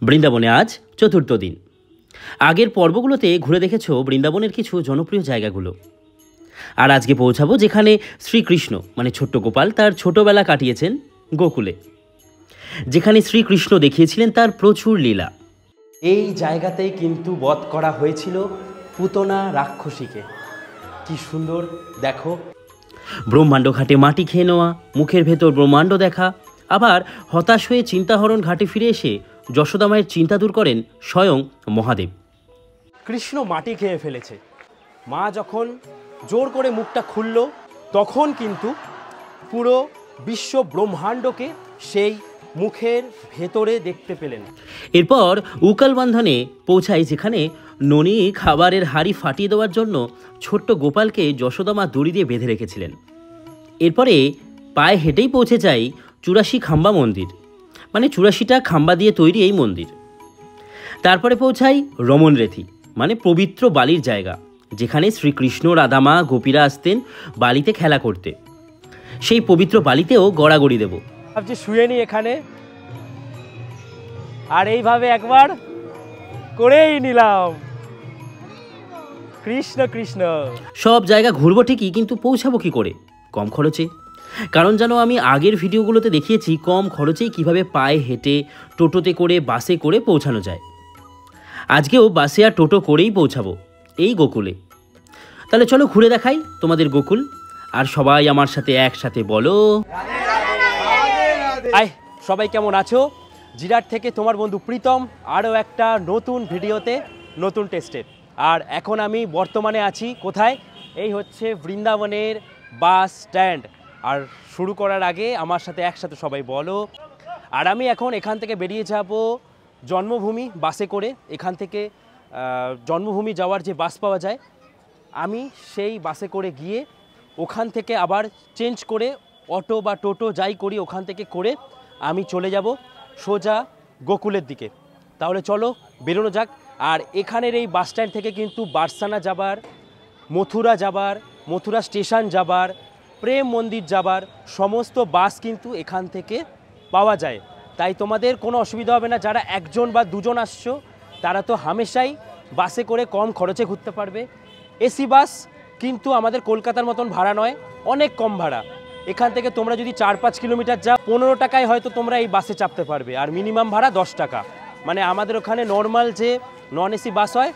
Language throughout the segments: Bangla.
বৃন্দাবনে আজ চতুর্থ দিন। আগের পর্বগুলোতে ঘুরে দেখেছো বৃন্দাবনের কিছু জনপ্রিয় জায়গাগুলো, আর আজকে পৌঁছাবো যেখানে শ্রীকৃষ্ণ মানে ছোট্ট গোপাল তার ছোটবেলা কাটিয়েছেন গোকুলে, যেখানে শ্রীকৃষ্ণ দেখিয়েছিলেন তার প্রচুর লীলা। এই জায়গাতেই কিন্তু বধ করা হয়েছিল পুতনা রাক্ষসীকে। কি সুন্দর দেখো, ব্রহ্মাণ্ড ঘাটে মাটি খেয়ে নেওয়া, মুখের ভেতর ব্রহ্মাণ্ড দেখা, আবার হতাশ হয়ে চিন্তাহরণ ঘাটে ফিরে এসে যশোদা মায়ের চিন্তা দূর করেন স্বয়ং মহাদেব। কৃষ্ণ মাটি খেয়ে ফেলেছে, মা যখন জোর করে মুখটা খুলল তখন কিন্তু পুরো বিশ্ব ব্রহ্মাণ্ডকে সেই মুখের ভেতরে দেখতে পেলেন। এরপর উকাল বন্ধনে পৌঁছায়, যেখানে ননি খাবারের হাঁড়ি ফাটিয়ে দেওয়ার জন্য ছোট্ট গোপালকে যশোদা মা দড়ি দিয়ে বেঁধে রেখেছিলেন। এরপরে পায়ে হেঁটেই পৌঁছে যায় 84 খাম্বা মন্দির, মানে 84টা খাম্বা দিয়ে তৈরি এই মন্দির। তারপরে পৌঁছাই রমন রেথি, মানে পবিত্র বালির জায়গা, যেখানে শ্রীকৃষ্ণ রাধামা গোপীরা আসতেন বালিতে খেলা করতে। সেই পবিত্র বালিতেও গড়াগড়ি দেব। ভাবছি শুয়ে নি এখানে, আর এইভাবে একবার করেই নিলাম। কৃষ্ণ কৃষ্ণ। সব জায়গা ঘুরবো ঠিকই, কিন্তু পৌঁছাবো কি করে? কম খরচে। কারণ জানো, আমি আগের ভিডিওগুলোতে দেখিয়েছি কম খরচেই কিভাবে পায়ে হেঁটে, টোটোতে করে, বাসে করে পৌঁছানো যায়। আজকেও বাসে আর টোটো করেই পৌঁছাবো এই গোকুলে। তাহলে চলো ঘুরে দেখাই তোমাদের গোকুল, আর সবাই আমার সাথে একসাথে বলো আয়। সবাই কেমন আছো? জিরাট থেকে তোমার বন্ধু প্রীতম, আরও একটা নতুন ভিডিওতে, নতুন টেস্টে। আর এখন আমি বর্তমানে আছি কোথায়? এই হচ্ছে বৃন্দাবনের বাস স্ট্যান্ড। আর শুরু করার আগে আমার সাথে একসাথে সবাই বলো। আর আমি এখন এখান থেকে বেরিয়ে যাব জন্মভূমি বাসে করে। এখান থেকে জন্মভূমি যাওয়ার যে বাস পাওয়া যায়, আমি সেই বাসে করে গিয়ে ওখান থেকে আবার চেঞ্জ করে অটো বা টোটো যাই করি, ওখান থেকে করে আমি চলে যাব সোজা গোকুলের দিকে। তাহলে চলো বেরোনো যাক। আর এখানের এই বাস স্ট্যান্ড থেকে কিন্তু বারসানা যাবার, মথুরা যাবার, মথুরা স্টেশন যাবার, প্রেম মন্দির যাবার সমস্ত বাস কিন্তু এখান থেকে পাওয়া যায়। তাই তোমাদের কোনো অসুবিধা হবে না। যারা একজন বা দুজন আসছো তারা তো হামেশাই বাসে করে কম খরচে ঘুরতে পারবে। এসি বাস কিন্তু আমাদের কলকাতার মতন ভাড়া নয়, অনেক কম ভাড়া। এখান থেকে তোমরা যদি 4-5 কিলোমিটার যাও 15 টাকায় হয়তো তোমরা এই বাসে চাপতে পারবে, আর মিনিমাম ভাড়া 10 টাকা। মানে আমাদের ওখানে নর্মাল যে নন এসি বাস হয়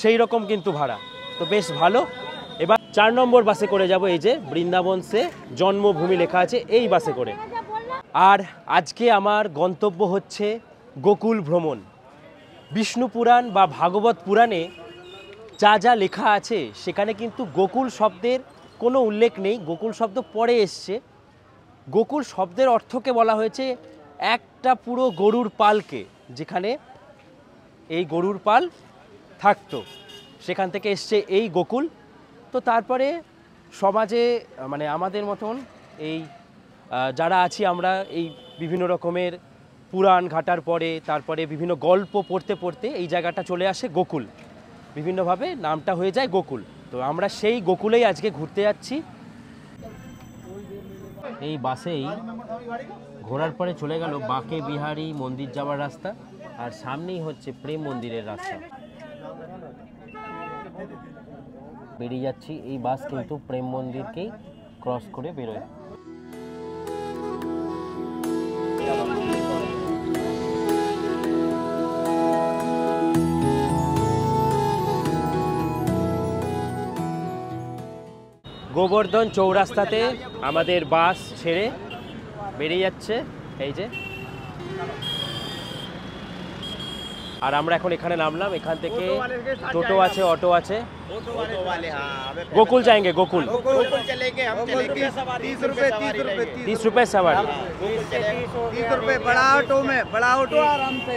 সেই রকম কিন্তু ভাড়া, তো বেশ ভালো। এবার 4 নম্বর বাসে করে যাব, এই যে বৃন্দাবন সে জন্মভূমি লেখা আছে এই বাসে করে। আর আজকে আমার গন্তব্য হচ্ছে গোকুল ভ্রমণ। বিষ্ণু পুরাণ বা ভাগবত পুরাণে যা যা লেখা আছে সেখানে কিন্তু গোকুল শব্দের কোনো উল্লেখ নেই। গোকুল শব্দ পরে এসছে। গোকুল শব্দের অর্থকে বলা হয়েছে একটা পুরো গরুর পালকে, যেখানে এই গরুর পাল থাকতো, সেখান থেকে এসছে এই গোকুল। তো তারপরে সমাজে মানে আমাদের মতন এই যারা আছি আমরা, এই বিভিন্ন রকমের পুরাণ ঘাটার পরে, তারপরে বিভিন্ন গল্প পড়তে পড়তে এই জায়গাটা চলে আসে গোকুল, বিভিন্নভাবে নামটা হয়ে যায় গোকুল। তো আমরা সেই গোকুলেই আজকে ঘুরতে যাচ্ছি। এই বাসেই ঘোরার পরে চলে গেল বাঁকে বিহারী মন্দির যাওয়ার রাস্তা, আর সামনেই হচ্ছে প্রেম মন্দিরের রাস্তা। বেরিয়ে যাচ্ছি, এই বাস কিন্তু প্রেম মন্দিরকেই ক্রস করে বেরোয়। গোবর্ধন চৌরাস্তাতে আমাদের বাস ছেড়ে বেরিয়ে যাচ্ছে, এই যে। আর আমরা এখন এখানে নামলাম। এখান থেকে টোটো আছে, অটো আছে। गोकुल जाएंगे, गोकुल 30 रुपए सवारी। 30 रुपए बड़ा ऑटो में, बड़ा ऑटो आराम से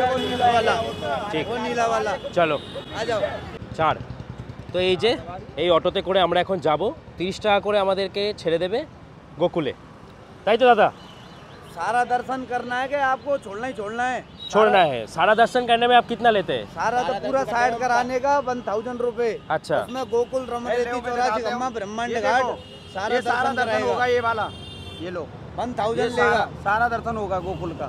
वो नीला वाला, ठीक, वो नीला वाला। चलो आ जाओ। 4। তো এই যে এই অটোতে করে আমরা এখন যাব। 30 টাকা করে আমাদেরকে ছেড়ে দেবে গোকুলে, তাই তো দাদা? सारा दर्शन करना है कि आपको छोड़ना ही छोड़ना है? छोड़ना है। सारा दर्शन करने में आप कितना लेते हैं? सारा तो पूरा साइड कराने का 1000 रुपए। अच्छा, उसमें गोकुल रमणरेती 84 खम्मा ब्रह्मांड घाट सारा दर्शन होगा। ये वाला ये लो 1000 लेगा, सारा दर्शन होगा गोकुल का।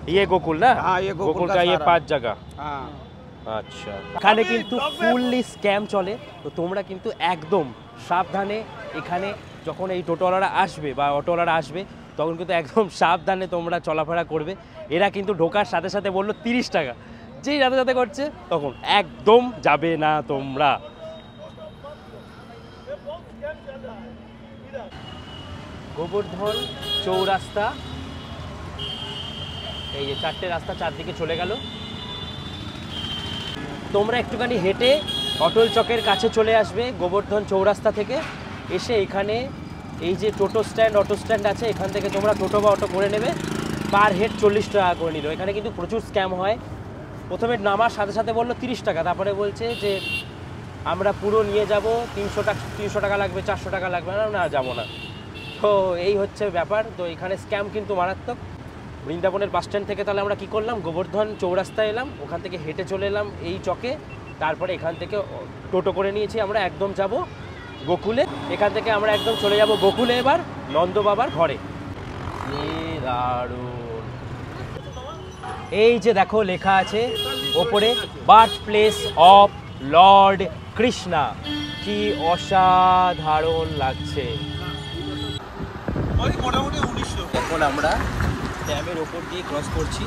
ये गोकुल ना? हाँ, ये गोकुल गोकुल का का ये सारा। 5 जगह। हाँ আচ্ছা, এখানে কিন্তু ফুললি স্ক্যাম চলে। তো তোমরা কিন্তু একদম সাবধানে এখানে যখন এই টোটোওয়ালারা আসবে বা অটোওয়ালারা আসবে তখন কিন্তু একদম সাবধানে তোমরা চলাফেরা করবে। এরা কিন্তু ঢোকার সাথে সাথে বললো 30 টাকা, যেই সাথে সাথে করছে তখন একদম যাবে না তোমরা। গোবর্ধন চৌরাস্তা, এই যে 4টে রাস্তা চারদিকে চলে গেল। তোমরা একটুখানি হেঁটে অটল চকের কাছে চলে আসবে গোবর্ধন চৌরাস্তা থেকে। এসে এখানে এই যে টোটো স্ট্যান্ড, অটো স্ট্যান্ড আছে, এখান থেকে তোমরা টোটো বা অটো করে নেবে। পার হেড 40 টাকা করে নিল। এখানে কিন্তু প্রচুর স্ক্যাম হয়। প্রথমে নামার সাথে সাথে বললো 30 টাকা, তারপরে বলছে যে আমরা পুরো নিয়ে যাব, 300 টাকা লাগবে, 400 টাকা লাগবে, না যাবো না। তো এই হচ্ছে ব্যাপার। তো এখানে স্ক্যাম কিন্তু মারাত্মক। বৃন্দাবনের বাস স্ট্যান্ড থেকে তাহলে আমরা কী করলাম, গোবর্ধন চৌরাস্তায় এলাম, ওখান থেকে হেঁটে চলে এলাম এই চকে। তারপরে এখান থেকে টোটো করে নিয়েছি, আমরা একদম যাব গোকুলে। এখান থেকে আমরা একদম চলে যাব গোকুলে, এবার নন্দ বাবার ঘরে। দারুণ। এই যে দেখো লেখা আছে ওপরে, birth place of Lord Krishna. কি অসাধারণ লাগছে। এখন আমরা ড্যামের ওপর দিয়ে ক্রস করছি।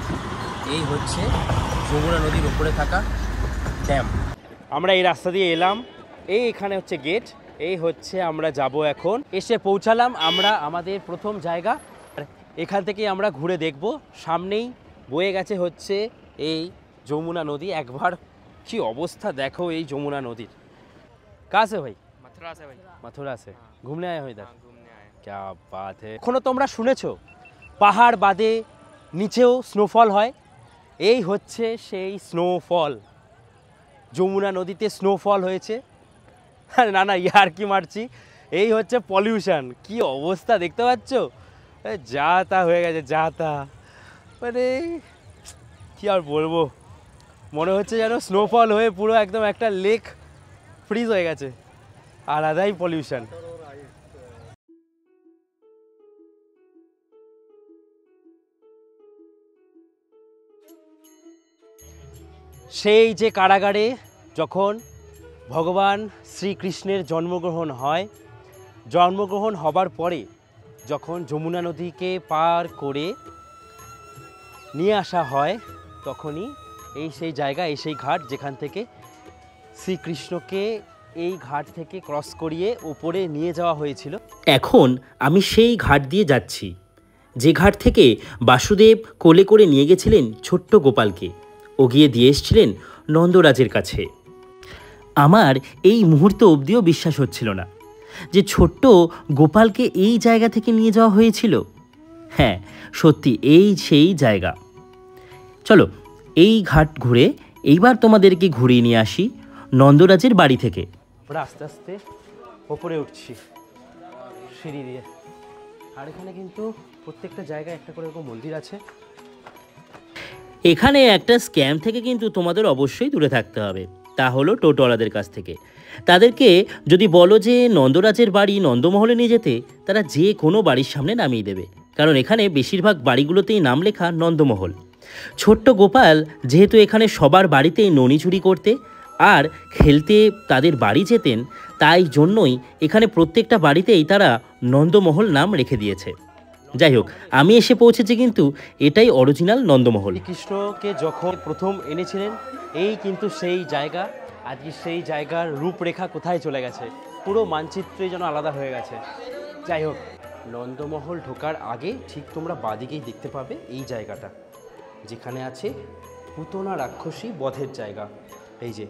এই হচ্ছে যমুনা নদীর ওপরে থাকা ড্যাম। আমরা এই রাস্তা দিয়ে এলাম, এই এখানে হচ্ছে গেট। এই হচ্ছে আমরা যাব এখন। এসে পৌঁছালাম আমরা আমাদের প্রথম জায়গা। এখান থেকে আমরা ঘুরে দেখব। সামনেই বয়ে গেছে হচ্ছে এই যমুনা নদী। একবার কি অবস্থা দেখো এই যমুনা নদীর। कहाँ से भाई? मथुरा से भाई। मथुरा से घूमने आए हो इधर? हाँ, घूमने आए। क्या बात है। এখনো তোমরা শুনেছো পাহাড় বাদে নিচেও স্নোফল হয়। এই হচ্ছে সেই স্নোফল। যমুনা নদীতে স্নোফল হয়েছে। না না ইয়ার কি মারছি। এই হচ্ছে পলিউশন। কি অবস্থা দেখতে পাচ্ছ, যা তা হয়ে গেছে, যা তা। মানে কি আর বলবো, মনে হচ্ছে যেন স্নোফল হয়ে পুরো একদম একটা লেক ফ্রিজ হয়ে গেছে। আলাদাই পলিউশন। সেই যে কারাগারে যখন ভগবান শ্রীকৃষ্ণের জন্মগ্রহণ হয়, জন্মগ্রহণ হবার পরে যখন যমুনা নদীকে পার করে নিয়ে আসা হয়, তখনই এই সেই জায়গা, এই সেই ঘাট যেখান থেকে শ্রীকৃষ্ণকে এই ঘাট থেকে ক্রস করিয়ে উপরে নিয়ে যাওয়া হয়েছিল। এখন আমি সেই ঘাট দিয়ে যাচ্ছি, যে ঘাট থেকে বাসুদেব কোলে করে নিয়ে গেছিলেন ছোট্ট গোপালকে। ও গিয়ে দিয়ে এসেছিলেন নন্দরাজের কাছে। আমার এই মুহূর্ত অবধিও বিশ্বাস হচ্ছিল না যে ছোট্ট গোপালকে এই জায়গা থেকে নিয়ে যাওয়া হয়েছিল। হ্যাঁ সত্যি এই সেই জায়গা। চলো এই ঘাট ঘুরে এইবার তোমাদেরকে ঘুরিয়ে নিয়ে আসি নন্দরাজের বাড়ি থেকে। আমরা আস্তে আস্তে ওপরে উঠছি সিঁড়ি দিয়ে। আর এখানে কিন্তু প্রত্যেকটা জায়গায় একটা করে এরকম মন্দির আছে। এখানে একটা স্ক্যাম থেকে কিন্তু তোমাদের অবশ্যই দূরে থাকতে হবে, তা হলো টোটোওয়ালাদের কাছ থেকে। তাদেরকে যদি বলো যে নন্দরাজের বাড়ি নন্দমহলে নিয়ে যেতে, তারা যে কোনো বাড়ির সামনে নামিয়ে দেবে, কারণ এখানে বেশিরভাগ বাড়িগুলোতেই নাম লেখা নন্দমহল। ছোট্ট গোপাল যেহেতু এখানে সবার বাড়িতেই ননি চুরি করতে আর খেলতে তাদের বাড়ি যেতেন, তাই জন্যই এখানে প্রত্যেকটা বাড়িতেই তারা নন্দমহল নাম রেখে দিয়েছে। যাই হোক, আমি এসে পৌঁছেছি কিন্তু এটাই অরিজিনাল নন্দমহল। কৃষ্ণকে যখন প্রথম এনেছিলেন এই কিন্তু সেই জায়গা। আজকে সেই জায়গার রূপরেখা কোথায় চলে গেছে, পুরো মানচিত্রে যেন আলাদা হয়ে গেছে। যাই হোক, নন্দমহল ঢোকার আগে ঠিক তোমরা বাদিকেই দেখতে পাবে এই জায়গাটা, যেখানে আছে পুতনা রাক্ষসী বধের জায়গা। এই যে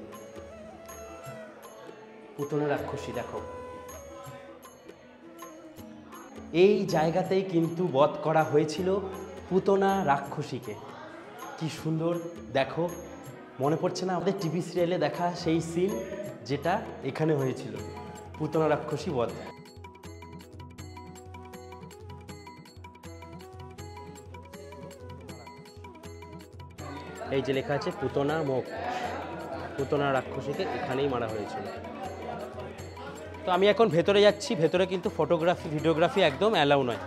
পুতনা রাক্ষসী, দেখো এই জায়গাতেই কিন্তু বধ করা হয়েছিল পুতনা রাক্ষসীকে। কি সুন্দর দেখো, মনে পড়ছে না আমাদের টিভি সিরিয়ালে দেখা সেই সিন যেটা এখানে হয়েছিল, পুতনা রাক্ষসী বধ। এই যে লেখা আছে পুতনা মুখ, পুতনা রাক্ষসীকে এখানেই মারা হয়েছিল। তো আমি এখন ভেতরে যাচ্ছি। ভেতরে কিন্তু ফটোগ্রাফি ভিডিওগ্রাফি একদম অ্যালাউ নয়।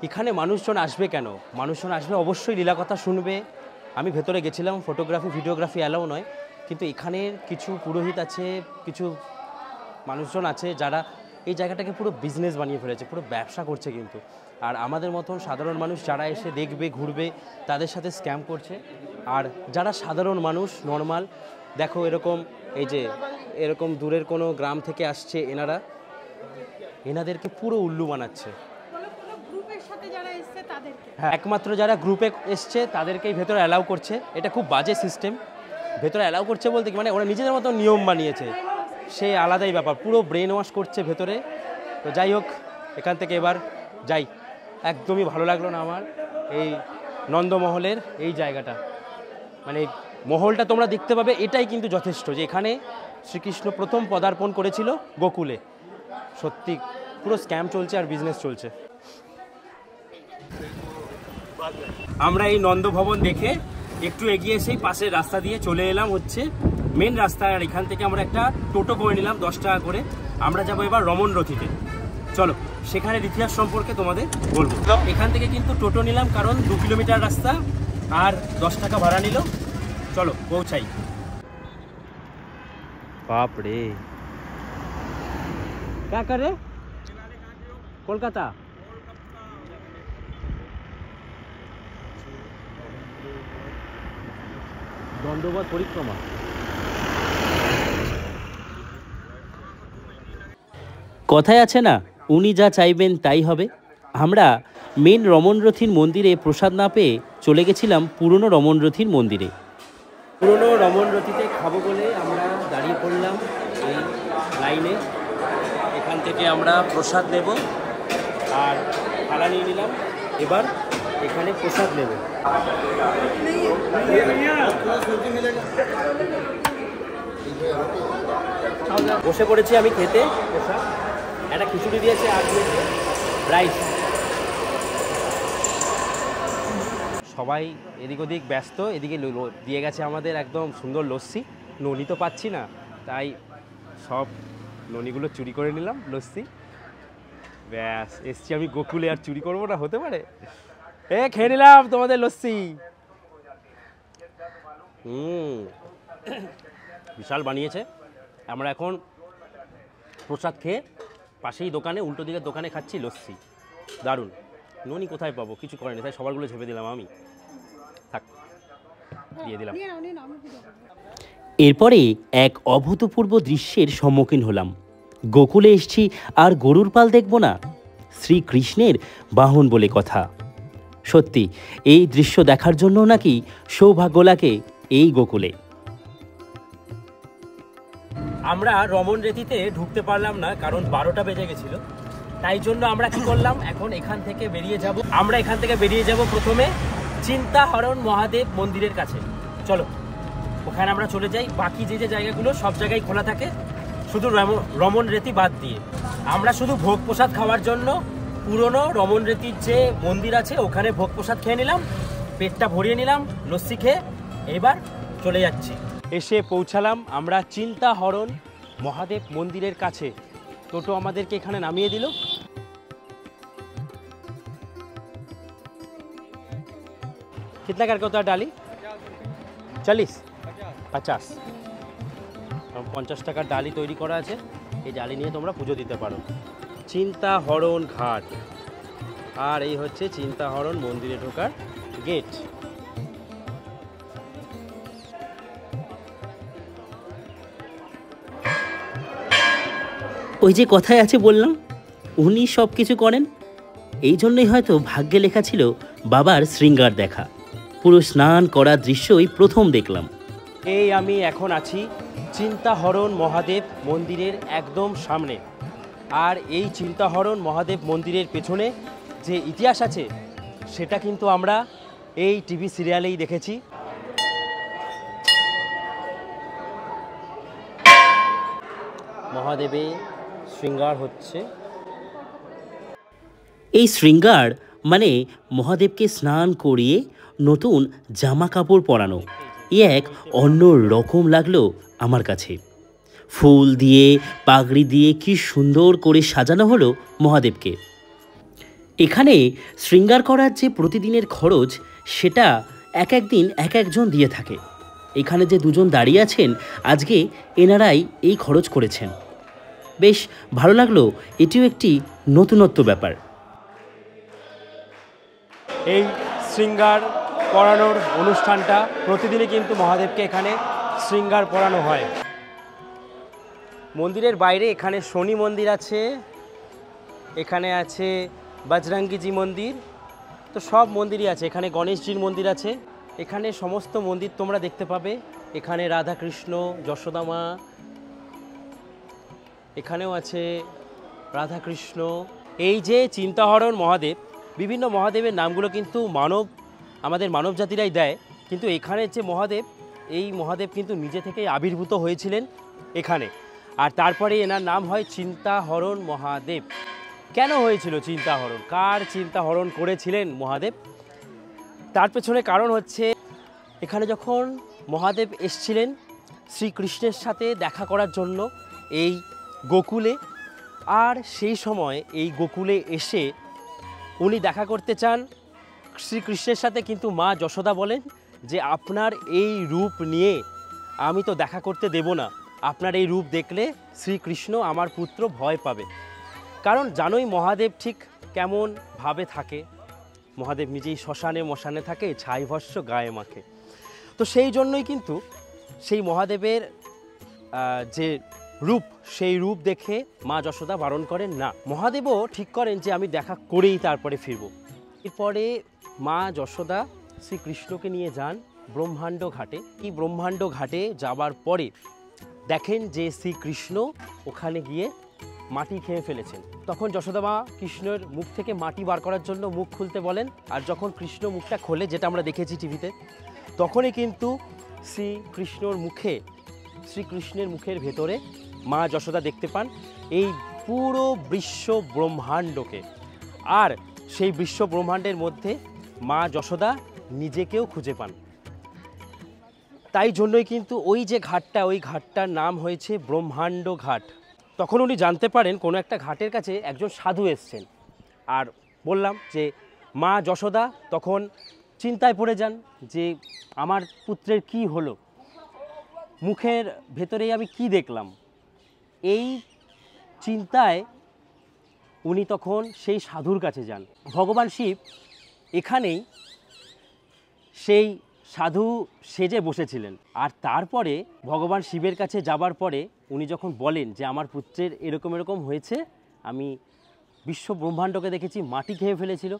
এখানে মানুষজন আসবে কেন? মানুষজন আসবে অবশ্যই লীলাকথা শুনবে। আমি ভেতরে গেছিলাম, ফটোগ্রাফি ভিডিওগ্রাফি অ্যালাউ নয়, কিন্তু এখানের কিছু পুরোহিত আছে, কিছু মানুষজন আছে যারা এই জায়গাটাকে পুরো বিজনেস বানিয়ে ফেলেছে, পুরো ব্যবসা করছে কিন্তু। আর আমাদের মতন সাধারণ মানুষ যারা এসে দেখবে ঘুরবে তাদের সাথে স্ক্যাম করছে। আর যারা সাধারণ মানুষ নর্মাল, দেখো এরকম এই যে এরকম দূরের কোনো গ্রাম থেকে আসছে, এনাদেরকে পুরো উল্লু বানাচ্ছে। হ্যাঁ, একমাত্র যারা গ্রুপে এসছে তাদেরকেই ভেতরে অ্যালাউ করছে। এটা খুব বাজে সিস্টেম। ভেতরে অ্যালাউ করছে বলতে কি, মানে ওরা নিজেদের মতো নিয়ম বানিয়েছে, সে আলাদাই ব্যাপার, পুরো ব্রেন ওয়াশ করছে ভেতরে। তো যাই হোক, এখান থেকে এবার যাই। একদমই ভালো লাগলো না আমার এই নন্দমহলের এই জায়গাটা, মানে মহলটা তোমরা দেখতে পাবে, এটাই কিন্তু যথেষ্ট যে এখানে শ্রীকৃষ্ণ প্রথম পদার্পণ করেছিল গোকুলে। সত্যি পুরো স্ক্যাম চলছে আর বিজনেস চলছে। আমরা এই নন্দভবন দেখে একটু এগিয়ে এসেই পাশের রাস্তা দিয়ে চলে এলাম হচ্ছে মেন রাস্তায়। আর এখান থেকে আমরা একটা টোটো করে নিলাম 10 টাকা করে। আমরা যাবো এবার রমন রথিতে। চলো সেখানের ইতিহাস সম্পর্কে তোমাদের বলবো। এখান থেকে কিন্তু টোটো নিলাম কারণ 2 কিলোমিটার রাস্তা আর 10 টাকা ভাড়া নিল। চলো পৌঁছাই। বাপ রে, क्या कर रहे? कोलकाता। দণ্ডবত পরিক্রমা। কথায় আছে না, উনি যা চাইবেন তাই হবে। আমরা মেন রমনরথীর মন্দিরে প্রসাদ না পেয়ে চলে গেছিলাম পুরনো রমনরথীর মন্দিরে। পুরনো রমনরথীতে খাবো বলে আমরা দাঁড়িয়ে পড়লাম এই লাইনে। এখান থেকে আমরা প্রসাদ নেব আর থালা নিয়ে নিলাম। এবার এখানে প্রসাদ নেব। বসে পড়েছি আমি খেতে প্রসাদ। একটা খিচুড়ি দিয়েছে আর দিয়েছে রাইস। সবাই এদিক ওদিক ব্যস্ত। এদিকে দিয়ে গেছে আমাদের একদম সুন্দর লস্যি। ননি তো পাচ্ছি না, তাই সব ননিগুলো চুরি করে নিলাম লস্যি। ব্যাস, এসছি আমি গোকুলে, আর চুরি করবো না? হতে পারে। খেয়ে নিলাম তোমাদের লস্যি। বিশাল বানিয়েছে। আমরা এখন প্রসাদ খেয়ে পাশেই দোকানে, উল্টো দিকের দোকানে খাচ্ছি লস্যি। দারুণ। ননি কোথায় পাবো? কিছু করেনি, তাই সবারগুলো ঝেপে দিলাম আমি। থাক, দিয়ে দিলাম। এরপরে এক অভূতপূর্ব দৃশ্যের সম্মুখীন হলাম। গোকুলে এসছি আর গরুর পাল দেখব না? শ্রীকৃষ্ণের বাহন বলে কথা। সত্যি এই দৃশ্য দেখার জন্য নাকি সৌভাগ্য লাগে এই গোকুলে। আমরা রমন রথীতে ঢুকতে পারলাম না কারণ 12টা বেজে গেছিল। তাই জন্য আমরা কি করলাম, এখন এখান থেকে বেরিয়ে যাব। আমরা এখান থেকে বেরিয়ে যাব প্রথমে চিন্তাহরণ মহাদেব মন্দিরের কাছে। চলো ওখানে আমরা চলে যাই। বাকি যে যে জায়গাগুলো সব জায়গায় খোলা থাকে, শুধু রমন রথী বাদ দিয়ে। আমরা শুধু ভোগ প্রসাদ খাওয়ার জন্য পুরনো রমন রথীর যে মন্দির আছে ওখানে ভোগ প্রসাদ খেয়ে নিলাম, পেটটা ভরিয়ে নিলাম লস্যি খেয়ে। এবার চলে যাচ্ছি। এসে পৌঁছালাম আমরা চিন্তাহরণ মহাদেব মন্দিরের কাছে। টোটো আমাদেরকে এখানে নামিয়ে দিল। कितना कर होता है डाली? 40 50 50 টাকার ডালি তৈরি করা আছে। এই ডালি নিয়ে তোমরা পুজো দিতে পারো। চিন্তাহরণ ঘাট, আর এই হচ্ছে চিন্তাহরণ মন্দিরে ঢোকার গেট। ওই যে কথায় আছে বললাম, উনি সব কিছু করেন। এই জন্যই হয়তো ভাগ্যে লেখা ছিল বাবার শৃঙ্গার দেখা। পুরো স্নান করা দৃশ্যই প্রথম দেখলাম। এই আমি এখন আছি চিন্তাহরণ মহাদেব মন্দিরের একদম সামনে। আর এই চিন্তাহরণ মহাদেব মন্দিরের পেছনে যে ইতিহাস আছে সেটা কিন্তু আমরা এই টিভি সিরিয়ালেই দেখেছি। মহাদেবে শৃঙ্গার হচ্ছে। এই শৃঙ্গার মানে মহাদেবকে স্নান করিয়ে নতুন জামা কাপড় পরানো। এক অন্য রকম লাগলো আমার কাছে। ফুল দিয়ে পাগড়ি দিয়ে কি সুন্দর করে সাজানো হলো মহাদেবকে। এখানে শৃঙ্গার করার যে প্রতিদিনের খরচ সেটা এক একদিন এক একজন দিয়ে থাকে। এখানে যে দুজন দাঁড়িয়ে আছেন আজকে এনারাই এই খরচ করেছেন। বেশ ভালো লাগলো, এটিও একটি নতুনত্ব ব্যাপার। এই শৃঙ্গার পরানোর অনুষ্ঠানটা প্রতিদিনই কিন্তু মহাদেবকে এখানে শৃঙ্গার পরানো হয়। মন্দিরের বাইরে এখানে শনি মন্দির আছে, এখানে আছে বজরঙ্গীজি মন্দির, তো সব মন্দিরই আছে। এখানে গণেশজির মন্দির আছে, এখানে সমস্ত মন্দির তোমরা দেখতে পাবে। এখানে রাধাকৃষ্ণ, যশোদা মা, এখানেও আছে রাধাকৃষ্ণ। এই যে চিন্তাহরণ মহাদেব, বিভিন্ন মহাদেবের নামগুলো কিন্তু আমাদের মানব জাতিরাই দেয়, কিন্তু এখানের যে মহাদেব, এই মহাদেব কিন্তু নিজে থেকেই আবির্ভূত হয়েছিলেন এখানে, আর তারপরে এনার নাম হয় চিন্তাহরণ মহাদেব। কেন হয়েছিল চিন্তাহরণ, কার চিন্তাহরণ করেছিলেন মহাদেব, তার পেছনে কারণ হচ্ছে এখানে যখন মহাদেব এসছিলেন শ্রীকৃষ্ণের সাথে দেখা করার জন্য এই গোকুলে, আর সেই সময় এই গোকুলে এসে উনি দেখা করতে চান শ্রীকৃষ্ণের সাথে, কিন্তু মা যশোদা বলেন যে আপনার এই রূপ নিয়ে আমি তো দেখা করতে দেব না, আপনার এই রূপ দেখলে শ্রীকৃষ্ণ আমার পুত্র ভয় পাবে। কারণ জানোই মহাদেব ঠিক কেমন ভাবে থাকে, মহাদেব নিজেই শ্মশানে মশানে থাকে, ছাই ভস্য গায়ে মাখে। তো সেই জন্যই কিন্তু সেই মহাদেবের যে রূপ, সেই রূপ দেখে মা যশোদা বারণ করেন না। মহাদেবও ঠিক করেন যে আমি দেখা করেই তারপরে ফিরব। এরপরে মা যশোদা শ্রীকৃষ্ণকে নিয়ে যান ব্রহ্মাণ্ড ঘাটে। এই ব্রহ্মাণ্ড ঘাটে যাবার পরে দেখেন যে শ্রীকৃষ্ণ ওখানে গিয়ে মাটি খেয়ে ফেলেছেন। তখন যশোদা মা কৃষ্ণের মুখ থেকে মাটি বার করার জন্য মুখ খুলতে বলেন, আর যখন কৃষ্ণ মুখটা খোলে, যেটা আমরা দেখেছি টিভিতে, তখনই কিন্তু শ্রীকৃষ্ণের মুখের ভেতরে মা যশোদা দেখতে পান এই পুরো বিশ্ব ব্রহ্মাণ্ডকে, আর সেই বিশ্ব ব্রহ্মাণ্ডের মধ্যে মা যশোদা নিজেকেও খুঁজে পান। তাই জন্যই কিন্তু ওই যে ঘাটটা, ওই ঘাটটার নাম হয়েছে ব্রহ্মাণ্ড ঘাট। তখন উনি জানতে পারেন কোনো একটা ঘাটের কাছে একজন সাধু এসছেন, আর বললাম যে মা যশোদা তখন চিন্তায় পড়ে যান যে আমার পুত্রের কি হলো, মুখের ভেতরেই আমি কি দেখলাম। এই চিন্তায় উনি তখন সেই সাধুর কাছে যান। ভগবান শিব এখানেই সেই সাধু সেজে বসেছিলেন, আর তারপরে ভগবান শিবের কাছে যাবার পরে উনি যখন বলেন যে আমার পুত্রের এরকম এরকম হয়েছে, আমি বিশ্ব ব্রহ্মাণ্ডকে দেখেছি মাটি খেয়ে ফেলেছিল,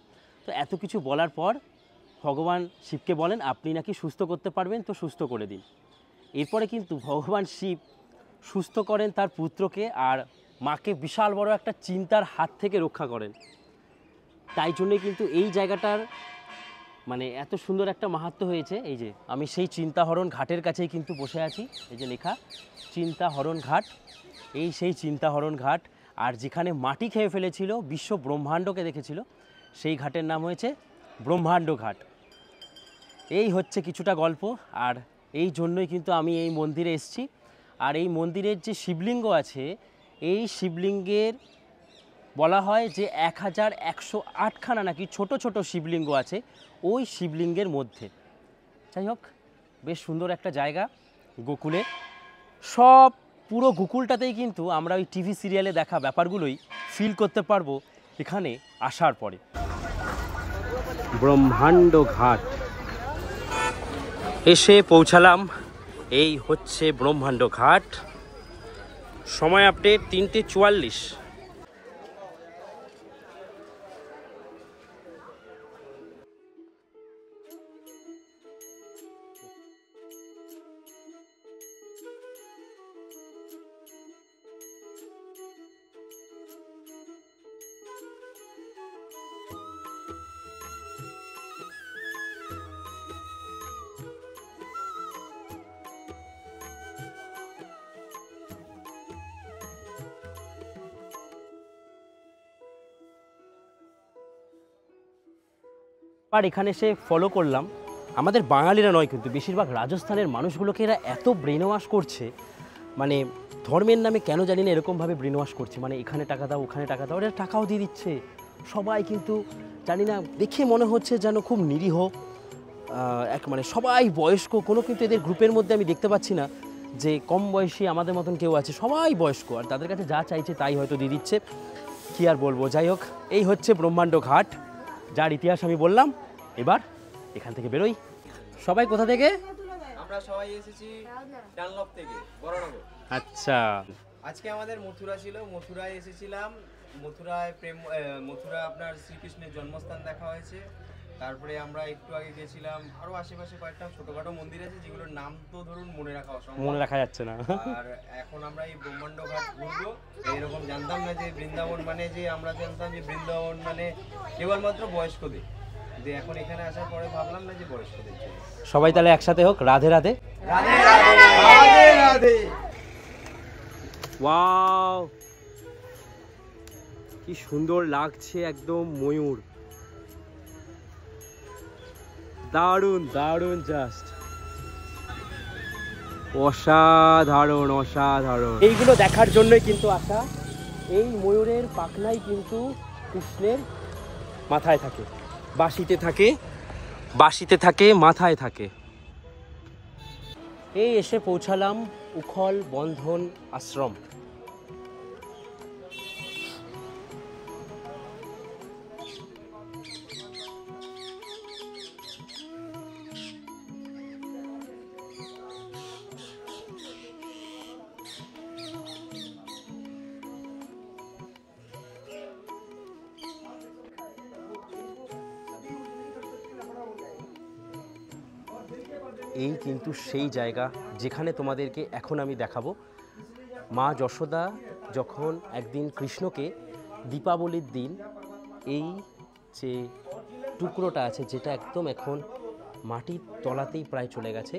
তো এত কিছু বলার পর ভগবান শিবকে বলেন আপনি নাকি সুস্থ করতে পারবেন, তো সুস্থ করে দিন। এরপরে কিন্তু ভগবান শিব সুস্থ করেন তার পুত্রকে, আর মাকে বিশাল বড় একটা চিন্তার হাত থেকে রক্ষা করেন। তাই জন্যই কিন্তু এই জায়গাটার মানে এত সুন্দর একটা মাহাত্ম্য হয়েছে। এই যে আমি সেই চিন্তাহরণ ঘাটের কাছেই কিন্তু বসে আছি, এই যে লেখা চিন্তাহরণ ঘাট, এই সেই চিন্তাহরণ ঘাট, আর যেখানে মাটি খেয়ে ফেলেছিল, বিশ্ব ব্রহ্মাণ্ডকে দেখেছিল, সেই ঘাটের নাম হয়েছে ব্রহ্মাণ্ড ঘাট। এই হচ্ছে কিছুটা গল্প, আর এই জন্যই কিন্তু আমি এই মন্দিরে এসেছি। আর এই মন্দিরের যে শিবলিঙ্গ আছে, এই শিবলিঙ্গের বলা হয় যে 1108খানা নাকি ছোট ছোট শিবলিঙ্গ আছে ওই শিবলিঙ্গের মধ্যে। যাই হোক, বেশ সুন্দর একটা জায়গা গোকুলে। সব পুরো গোকুলটাতেই কিন্তু আমরা ওই টিভি সিরিয়ালে দেখা ব্যাপারগুলোই ফিল করতে পারবো এখানে আসার পরে। ব্রহ্মাণ্ড ঘাট এসে পৌঁছালাম, এই হচ্ছে ব্রহ্মাণ্ড ঘাট। সময় আপডেট 3:44। আর এখানে এসে ফলো করলাম, আমাদের বাঙালিরা নয় কিন্তু বেশিরভাগ রাজস্থানের মানুষগুলোকে এরা এত ব্রেন ওয়াশ করছে, মানে ধর্মের নামে কেন জানি না এরকমভাবে ব্রেন ওয়াশ করছে, মানে এখানে টাকা দাও ওখানে টাকা দাও, এরা টাকাও দিয়ে দিচ্ছে, সবাই কিন্তু জানি না দেখে মনে হচ্ছে যেন খুব নিরীহ এক মানে সবাই বয়স্ক, কোনো কিন্তু এদের গ্রুপের মধ্যে আমি দেখতে পাচ্ছি না যে কম বয়সী আমাদের মতন কেউ আছে, সবাই বয়স্ক আর তাদের কাছে যা চাইছে তাই হয়তো দিয়ে দিচ্ছে। কী আর বলবো, যাই হোক এই হচ্ছে ব্রহ্মাণ্ড ঘাট, যার ইতিহাস আমি বললাম। এবার এখান থেকে বেরোই। সবাই কোথা থেকে? আমরা সবাই এসেছি ডানলপ থেকে, বড়নগর। আচ্ছা, আজকে আমাদের মথুরা ছিল, মথুরায় এসেছিলাম। মথুরা আপনার শ্রীকৃষ্ণের জন্মস্থান দেখা হয়েছে। তারপরে আমরা একটু আগে গেছিলাম আরো আশেপাশে কয়েকটা ছোটখাটো মন্দির আছে যেগুলোর নাম তো ধরুন মনে রাখা অসম্ভব, মনে রাখা যাচ্ছে না। আর এখন আমরা এই ব্রহ্মাণ্ড ঘাট ঘুরবো। এরকম জানতাম না যে বৃন্দাবন মানে, যে আমরা জানতাম যে বৃন্দাবন মানে কেবলমাত্র বয়স্কদের, যে এখন এখানে আসার পরে ভাবলাম না যে বয়স্কদের জন্য। সবাই তাহলে একসাথে হোক, রাধে রাধে। রাধে রাধে রাধে। ওয়াও, কি সুন্দর লাগছে, একদম ময়ূর, দারুণ দারুণ, জাস্ট অসাধারণ অসাধারণ। এইগুলো দেখার জন্যই কিন্তু আসা। এই ময়ূরের পাখনাই কিন্তু কৃষ্ণের মাথায় থাকে, বাঁশিতে থাকে, বাঁশিতে থাকে, মাথায় থাকে। এই এসে পৌঁছালাম উখল বন্ধন আশ্রম। এই কিন্তু সেই জায়গা যেখানে তোমাদেরকে এখন আমি দেখাবো। মা যশোদা যখন একদিন কৃষ্ণকে দীপাবলির দিন এই যে টুকরোটা আছে, যেটা একদম এখন মাটির তলাতেই প্রায় চলে গেছে,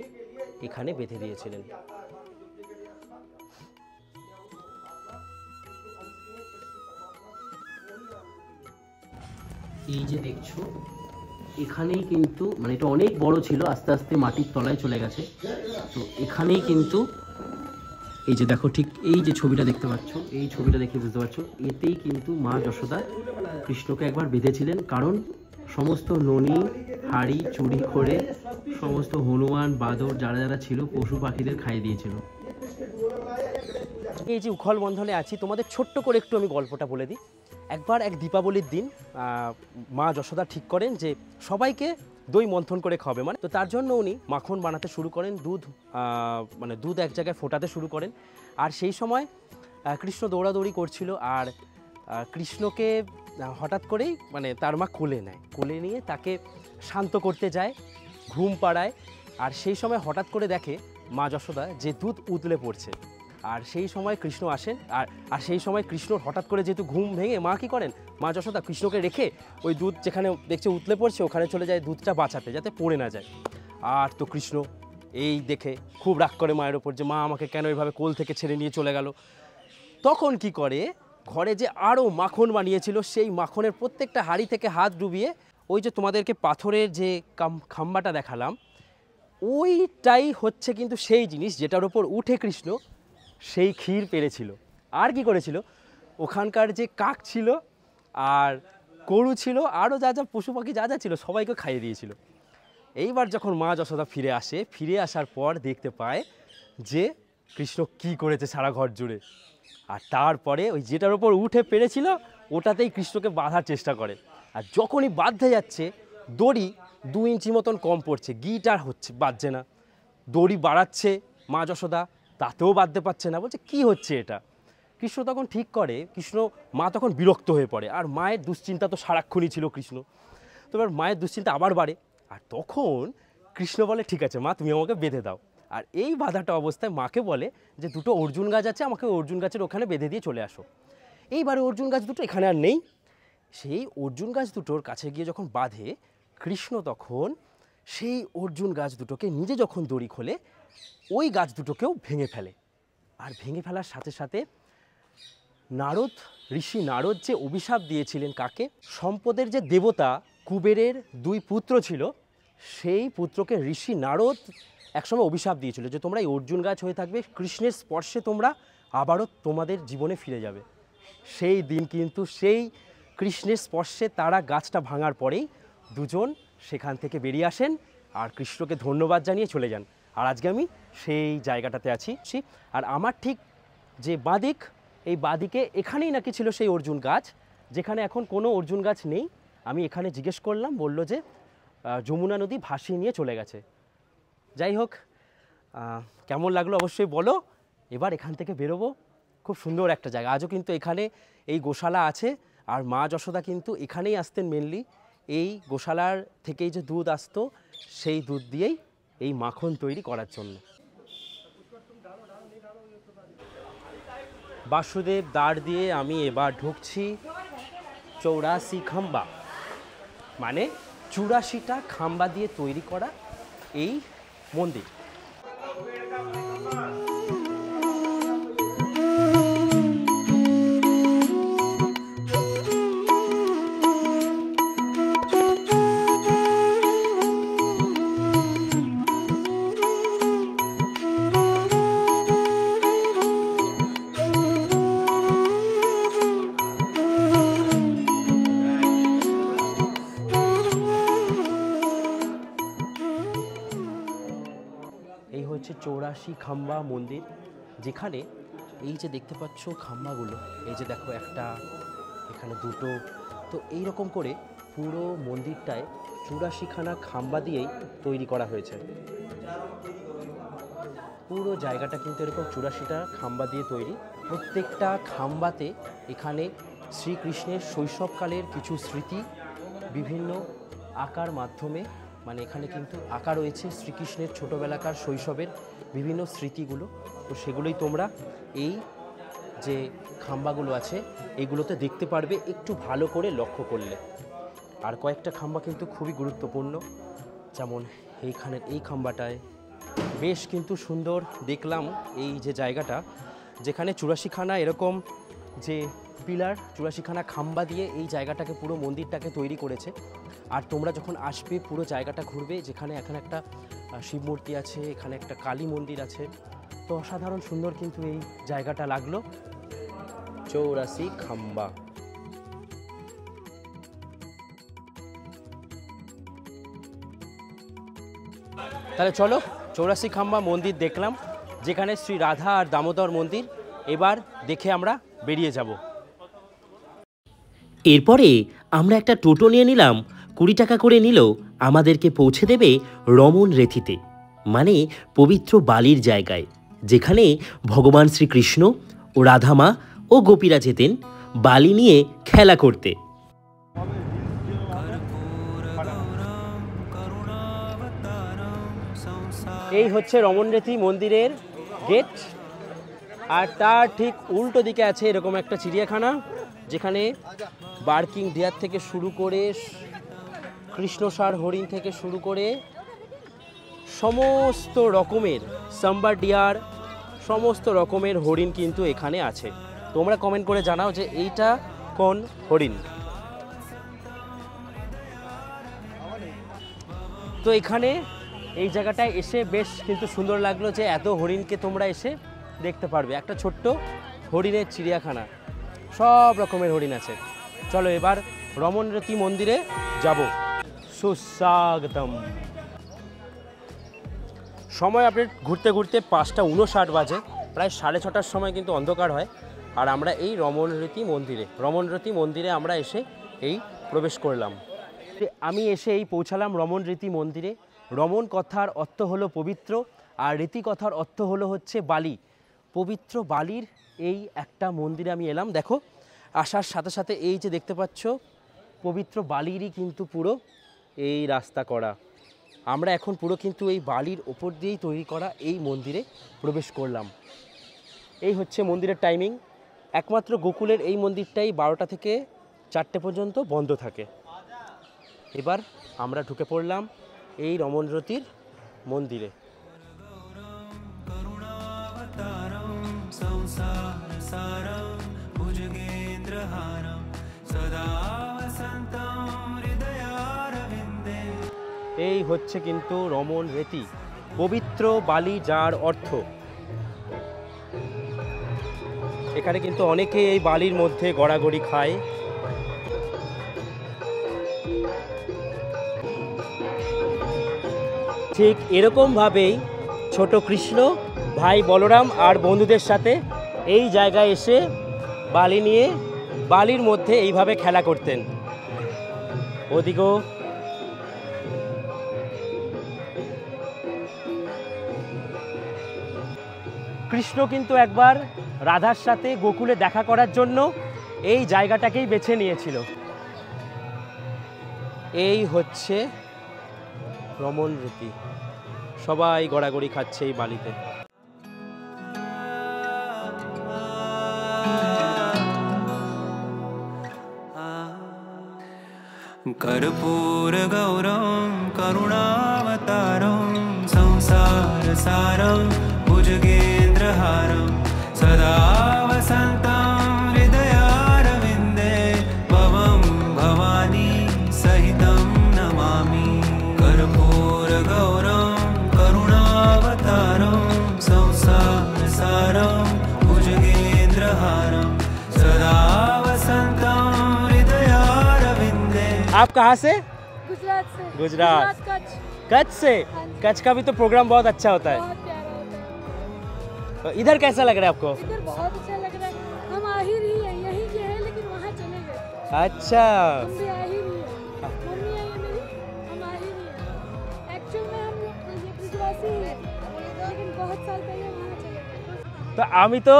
এখানে বেঁধে দিয়েছিলেন। এই যে দেখছো এখানেই কিন্তু মানে এটা অনেক বড় ছিল, আস্তে আস্তে মাটির তলায় চলে গেছে। তো এখানেই কিন্তু এই যে দেখো ঠিক এই যে ছবিটা দেখতে পাচ্ছ, এই ছবিটা দেখে বুঝতে পারছো, এতেই কিন্তু মা যশোদা কৃষ্ণকে একবার বেঁধেছিলেন, কারণ সমস্ত ননি হাড়ি চুরি করে সমস্ত হনুমান বাদর যারা যারা ছিল পশু পাখিদের খাইয়ে দিয়েছিল। এই যে উখল বন্ধনে আছি, তোমাদের ছোট্ট করে একটু আমি গল্পটা বলে দিই। একবার এক দীপাবলির দিন মা যশোদা ঠিক করেন যে সবাইকে দই মন্থন করে খাবে, মানে তো তার জন্য উনি মাখন বানাতে শুরু করেন, দুধ এক জায়গায় ফোটাতে শুরু করেন। আর সেই সময় কৃষ্ণ দৌড়াদৌড়ি করছিল, আর কৃষ্ণকে হঠাৎ করেই মানে তার মা কোলে নেয়, কোলে নিয়ে তাকে শান্ত করতে যায়, ঘুম পাড়ায়। আর সেই সময় হঠাৎ করে দেখে মা যশোদা যে দুধ উতলে পড়ছে, আর সেই সময় কৃষ্ণ আসেন। আর সেই সময় কৃষ্ণর হঠাৎ করে যেহেতু ঘুম ভেঙে, মা কী করেন, মা যশোদা কৃষ্ণকে রেখে ওই দুধ যেখানে দেখছে উতলে পড়ছে ওখানে চলে যায় দুধটা বাঁচাতে, যাতে পড়ে না যায়। আর তো কৃষ্ণ এই দেখে খুব রাগ করে মায়ের ওপর, যে মা আমাকে কেন এইভাবে কোল থেকে ছেড়ে নিয়ে চলে গেল। তখন কি করে, ঘরে যে আরও মাখন বানিয়েছিল সেই মাখনের প্রত্যেকটা হাঁড়ি থেকে হাত ডুবিয়ে ওই যে তোমাদেরকে পাথরের যে খাম্বাটা দেখালাম, ওইটাই হচ্ছে কিন্তু সেই জিনিস যেটার ওপর উঠে কৃষ্ণ সেই ক্ষীর পেরেছিল। আর কি করেছিল, ওখানকার যে কাক ছিল আর গরু ছিল, আরও যা যা পশু পাখি যা যা ছিল সবাইকে খাইয়ে দিয়েছিল। এইবার যখন মা যশোদা ফিরে আসে, ফিরে আসার পর দেখতে পায় যে কৃষ্ণ কি করেছে সারা ঘর জুড়ে। আর তারপরে ওই যেটার ওপর উঠে পেরেছিল ওটাতেই কৃষ্ণকে বাঁধার চেষ্টা করে। আর যখনই বাঁধতে যাচ্ছে দড়ি 2 ইঞ্চি মতন কম পড়ছে, গিট আর হচ্ছে বাজছে না, দড়ি বাড়াচ্ছে মা যশোদা, তাতেও বাঁধতে পারছে না, বলছে কি হচ্ছে এটা। কৃষ্ণ তখন ঠিক করে, মা তখন বিরক্ত হয়ে পড়ে, আর মায়ের দুশ্চিন্তা তো সারাক্ষণই ছিল কৃষ্ণ। তো এবার মায়ের দুশ্চিন্তা আবার বাড়ে, আর তখন কৃষ্ণ বলে ঠিক আছে মা, তুমি আমাকে বেঁধে দাও। আর এই বাঁধাটা অবস্থায় মাকে বলে যে 2টো অর্জুন গাছ আছে, আমাকে অর্জুন গাছের ওখানে বেঁধে দিয়ে চলে আসো। এইবারে অর্জুন গাছ দুটো এখানে আর নেই, সেই অর্জুন গাছ দুটোর কাছে গিয়ে যখন বাঁধে, কৃষ্ণ তখন সেই অর্জুন গাছ দুটোকে নিজে যখন দড়ি খোলে, ওই গাছ দুটোকেও ভেঙে ফেলে। আর ভেঙে ফেলার সাথে সাথে ঋষি নারদ যে অভিশাপ দিয়েছিলেন কাকে, সম্পদের যে দেবতা কুবেরের 2 পুত্র ছিল, সেই পুত্রকে ঋষি নারদ একসময় অভিশাপ দিয়েছিল যে তোমরা এই অর্জুন গাছ হয়ে থাকবে, কৃষ্ণের স্পর্শে তোমরা আবারও তোমাদের জীবনে ফিরে যাবে। সেই দিন কিন্তু সেই কৃষ্ণের স্পর্শে তারা গাছটা ভাঙার পরেই দুজন সেখান থেকে বেরিয়ে আসেন আর কৃষ্ণকে ধন্যবাদ জানিয়ে চলে যান। আর আজকে আমি সেই জায়গাটাতে আছি। আর আমার ঠিক যে বাঁদিক, এই বাঁদিকে এখানেই নাকি ছিল সেই অর্জুন গাছ, যেখানে এখন কোনো অর্জুন গাছ নেই। আমি এখানে জিজ্ঞেস করলাম, বললো যে যমুনা নদী ভাসিয়ে নিয়ে চলে গেছে। যাই হোক, কেমন লাগলো অবশ্যই বলো। এবার এখান থেকে বেরোবো। খুব সুন্দর একটা জায়গা। আজও কিন্তু এখানে এই গোশালা আছে, আর মা যশোদা কিন্তু এখানেই আসতেন মেনলি। এই গোশালার থেকেই যে দুধ আসতো, সেই দুধ দিয়েই এই মাখন তৈরি করার জন্য। বাসুদেব দ্বার দিয়ে আমি এবার ঢুকছি 84 খাম্বা, মানে 84টা খাম্বা দিয়ে তৈরি করা এই মন্দির। এই হচ্ছে 84 খাম্বা মন্দির, যেখানে এই যে দেখতে পাচ্ছ খাম্বাগুলো, এই যে দেখো একটা, এখানে দুটো, তো এই রকম করে পুরো মন্দিরটায় 84খানা খাম্বা দিয়েই তৈরি করা হয়েছে। পুরো জায়গাটা কিন্তু এরকম 84টা খাম্বা দিয়ে তৈরি। প্রত্যেকটা খাম্বাতে এখানে শ্রীকৃষ্ণের শৈশবকালের কিছু স্মৃতি বিভিন্ন আঁকার মাধ্যমে, মানে এখানে কিন্তু আঁকা রয়েছে শ্রীকৃষ্ণের ছোটোবেলাকার শৈশবের বিভিন্ন স্মৃতিগুলো। তো সেগুলোই তোমরা এই যে খাম্বাগুলো আছে এইগুলোতে দেখতে পারবে একটু ভালো করে লক্ষ্য করলে। আর কয়েকটা খাম্বা কিন্তু খুবই গুরুত্বপূর্ণ, যেমন এইখানের এই খাম্বাটায় বেশ কিন্তু সুন্দর দেখলাম এই যে জায়গাটা, যেখানে 84খানা এরকম যে পিলার, 84খানা খাম্বা দিয়ে এই জায়গাটাকে, পুরো মন্দিরটাকে তৈরি করেছে। আর তোমরা যখন আসবে পুরো জায়গাটা ঘুরবে, যেখানে এখানে একটা শিব মূর্তি আছে, এখানে একটা কালী মন্দির আছে, তো অসাধারণ সুন্দর কিন্তু এই জায়গাটা লাগলো। 84 খাম্বা। তাহলে চলো 84 খাম্বা মন্দির দেখলাম, যেখানে শ্রী রাধা আর দামোদর মন্দির। এবার দেখে আমরা বেরিয়ে যাব। এরপরে আমরা একটা টোটো নিয়ে নিলাম। 20 টাকা করে নিলেও আমাদেরকে পৌঁছে দেবে রমন রেথিতে, মানে পবিত্র বালির জায়গায়, যেখানে ভগবান শ্রীকৃষ্ণ ও রাধামা ও গোপীরা যেতেন বালি নিয়ে খেলা করতে। এই হচ্ছে রমনরেথী মন্দিরের গেট, আর তার ঠিক উল্টো দিকে আছে এরকম একটা চিড়িয়াখানা, যেখানে বার্কিং ডিয়ার থেকে শুরু করে কৃষ্ণসার হরিণ থেকে শুরু করে সমস্ত রকমের সাম্বার ডিয়ার, সমস্ত রকমের হরিণ কিন্তু এখানে আছে। তোমরা কমেন্ট করে জানাও যে এইটা কোন হরিণ। তো এখানে এই জায়গাটায় এসে বেশ কিন্তু সুন্দর লাগলো যে এত হরিণকে তোমরা এসে দেখতে পারবে। একটা ছোট্ট হরিণের চিড়িয়াখানা, সব রকমের হরিণ আছে। চলো এবার রমনরেথী মন্দিরে যাব। সুস্বাগতম। সময় আপডেট ঘুরতে ঘুরতে 5টা 59 বাজে, প্রায় 6:30টার সময় কিন্তু অন্ধকার হয়। আর আমরা এই রমনরেথী মন্দিরে আমরা এসে এই প্রবেশ করলাম। আমি এসে এই পৌঁছালাম রমনরেথী মন্দিরে। রমন কথার অর্থ হলো পবিত্র, আর রীতি কথার অর্থ হলো হচ্ছে বালি। পবিত্র বালির এই একটা মন্দিরে আমি এলাম। দেখো, আসার সাথে সাথে এই যে দেখতে পাচ্ছ পবিত্র বালিরই কিন্তু পুরো এই রাস্তা করা। আমরা এখন পুরো কিন্তু এই বালির ওপর দিয়েই তৈরি করা এই মন্দিরে প্রবেশ করলাম। এই হচ্ছে মন্দিরের টাইমিং। একমাত্র গোকুলের এই মন্দিরটাই 12টা থেকে 4টে পর্যন্ত বন্ধ থাকে। এবার আমরা ঢুকে পড়লাম এই রমনরেথীর মন্দিরে। এই হচ্ছে কিন্তু রমনরেথী, পবিত্র বালি যার অর্থ। এখানে কিন্তু অনেকে এই বালির মধ্যে গড়াগড়ি খায়। ঠিক এরকমভাবেই ছোট কৃষ্ণ ভাই বলরাম আর বন্ধুদের সাথে এই জায়গায় এসে বালি নিয়ে বালির মধ্যে এইভাবে খেলা করতেন। ওদিকেও কৃষ্ণ কিন্তু একবার রাধার সাথে গোকুলে দেখা করার জন্য এই জায়গাটাকেই বেছে নিয়েছিল। এই হচ্ছে রমণ রীতি, সবাই গড়াগড়ি খাচ্ছে এই বালিতে। कर्पूर गौरम करुणावतारम संसार सारम भुजगेन्द्रहारम सदा वसन्तं हृदयारविन्दे भवं भवानी सहितं नमामि। कर्पूर गौरम करुणावतारम संसार सारम भुजगेन्द्रहारम सदा वसन्तं आप कहाँ से? गुजरात से। गुजरात कच्छ। कच्छ से? हाँ जी। कच्छ का भी तो प्रोग्राम बहुत अच्छा होता है। बहुत प्यारा होता है। तो इधर कैसा लग रहा है आपको? इधर बहुत अच्छा लग रहा है। हम आ ही रही है, यहीं के हैं लेकिन वहाँ चले गए। अच्छा, हम भी आ ही रही है। मम्मी आई है मेरी, हम आ ही रही है। एक्चुअल में हम लोग ये ब्रिजवासी ही है, लेकिन बहुत साल पहले वहाँ चले गए। তো আমি তো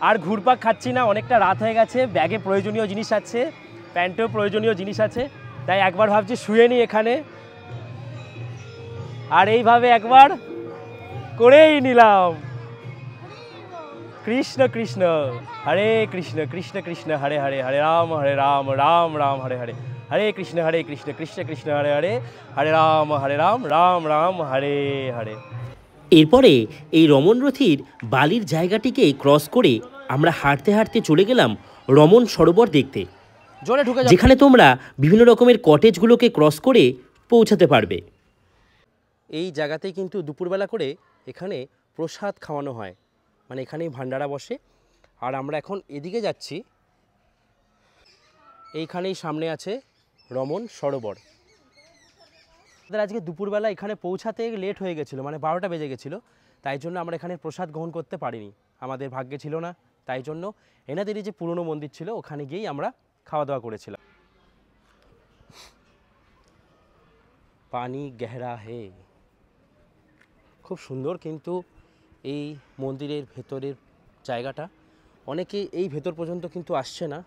আর ঘুরপাক খাচ্ছি না, অনেকটা রাত হয়ে গেছে, ব্যাগে প্রয়োজনীয় জিনিস আছে, প্যান্টেও প্রয়োজনীয় জিনিস আছে, তাই একবার ভাবছি শুয়ে নিই এখানে, আর এইভাবে একবার করেই নিলাম। কৃষ্ণ কৃষ্ণ হরে কৃষ্ণ কৃষ্ণ কৃষ্ণ হরে হরে, হরে রাম রাম রাম হরে হরে, হরে কৃষ্ণ কৃষ্ণ কৃষ্ণ হরে হরে, হরে রাম রাম রাম হরে হরে। এরপরে এই রমণ রথীর বালির জায়গাটিকে ক্রস করে আমরা হাঁটতে হাঁটতে চলে গেলাম রমণ সরোবর দেখতে, জলে ঢুকে যেখানে তোমরা বিভিন্ন রকমের কটেজগুলোকে ক্রস করে পৌঁছাতে পারবে। এই জায়গাতেই কিন্তু দুপুরবেলা করে এখানে প্রসাদ খাওয়ানো হয়, মানে এখানেই ভান্ডারা বসে। আর আমরা এখন এদিকে যাচ্ছি, এইখানেই সামনে আছে রমণ সরোবর। আমাদের আজকে দুপুরবেলা এখানে পৌঁছাতে লেট হয়ে গেছিলো, মানে 12টা বেজে গেছিলো, তাই জন্য আমরা এখানে প্রসাদ গ্রহণ করতে পারিনি, আমাদের ভাগ্যে ছিল না। তাই জন্য এনাদেরই যে পুরনো মন্দির ছিল ওখানে গিয়েই আমরা খাওয়া দাওয়া করেছিলাম। পানি গেহরা হে, খুব সুন্দর কিন্তু এই মন্দিরের ভেতরের জায়গাটা। অনেকে এই ভেতর পর্যন্ত কিন্তু আসছে না।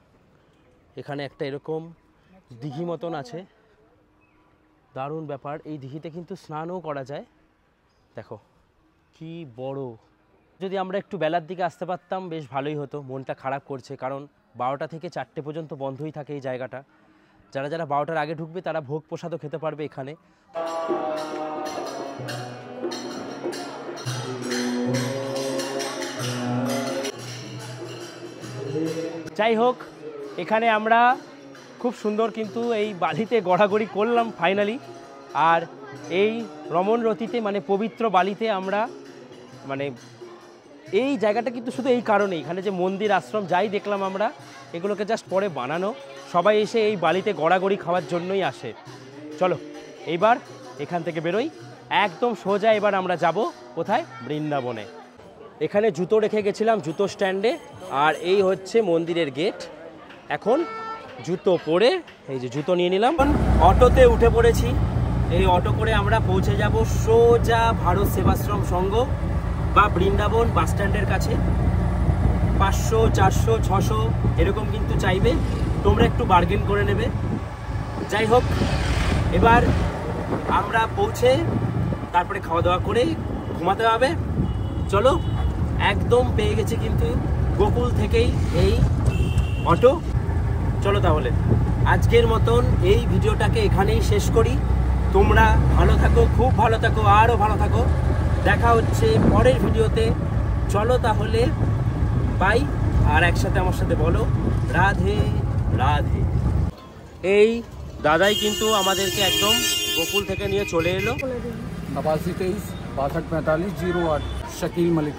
এখানে একটা এরকম দিঘি মতন আছে, দারুণ ব্যাপার। এই দিঘিতে কিন্তু স্নানও করা যায়, দেখো কি বড়। যদি আমরা একটু বেলার দিকে আসতে পারতাম বেশ ভালোই হতো। মনটা খারাপ করছে, কারণ 12টা থেকে 4টে পর্যন্ত বন্ধই থাকে এই জায়গাটা। যারা যারা 12টার আগে ঢুকবে তারা ভোগ প্রসাদও খেতে পারবে এখানে। যাই হোক, এখানে আমরা খুব সুন্দর কিন্তু এই বালিতে গড়াগড়ি করলাম ফাইনালি। আর এই রমণ রথীতে মানে পবিত্র বালিতে আমরা মানে এই জায়গাটা কিন্তু শুধু এই কারণেই, এখানে যে মন্দির আশ্রম যাই দেখলাম আমরা, এগুলোকে জাস্ট পরে বানানো। সবাই এসে এই বালিতে গড়াগড়ি খাওয়ার জন্যই আসে। চলো এইবার এখান থেকে বেরোই, একদম সোজা এবার আমরা যাব কোথায়? বৃন্দাবনে। এখানে জুতো রেখে গেছিলাম জুতো স্ট্যান্ডে, আর এই হচ্ছে মন্দিরের গেট। এখন জুতো পরে এই যে জুতো নিয়ে নিলাম, অটোতে উঠে পড়েছি। এই অটো করে আমরা পৌঁছে যাব সোজা ভারত সেবাশ্রম সংঘ বা বৃন্দাবন বাস স্ট্যান্ডের কাছে। 500, 400, 600 এরকম কিন্তু চাইবে, তোমরা একটু বার্গেন করে নেবে। যাই হোক, এবার আমরা পৌঁছে তারপরে খাওয়া দাওয়া করে ঘুমাতে হবে। চলো, একদম পেয়ে গেছি কিন্তু গোকুল থেকেই এই অটো। চলো তাহলে আজকের মতন এই ভিডিওটাকে এখানেই শেষ করি। তোমরা ভালো থাকো, খুব ভালো থাকো, আরও ভালো থাকো। দেখা হচ্ছে পরের ভিডিওতে। চলো তাহলে বাই। আর একসাথে আমার সাথে বলো রাধে রাধে। এই দাদাই কিন্তু আমাদেরকে একদম গোকুল থেকে নিয়ে চলে এলো। 82 23 62 45 08 शकील मलिक।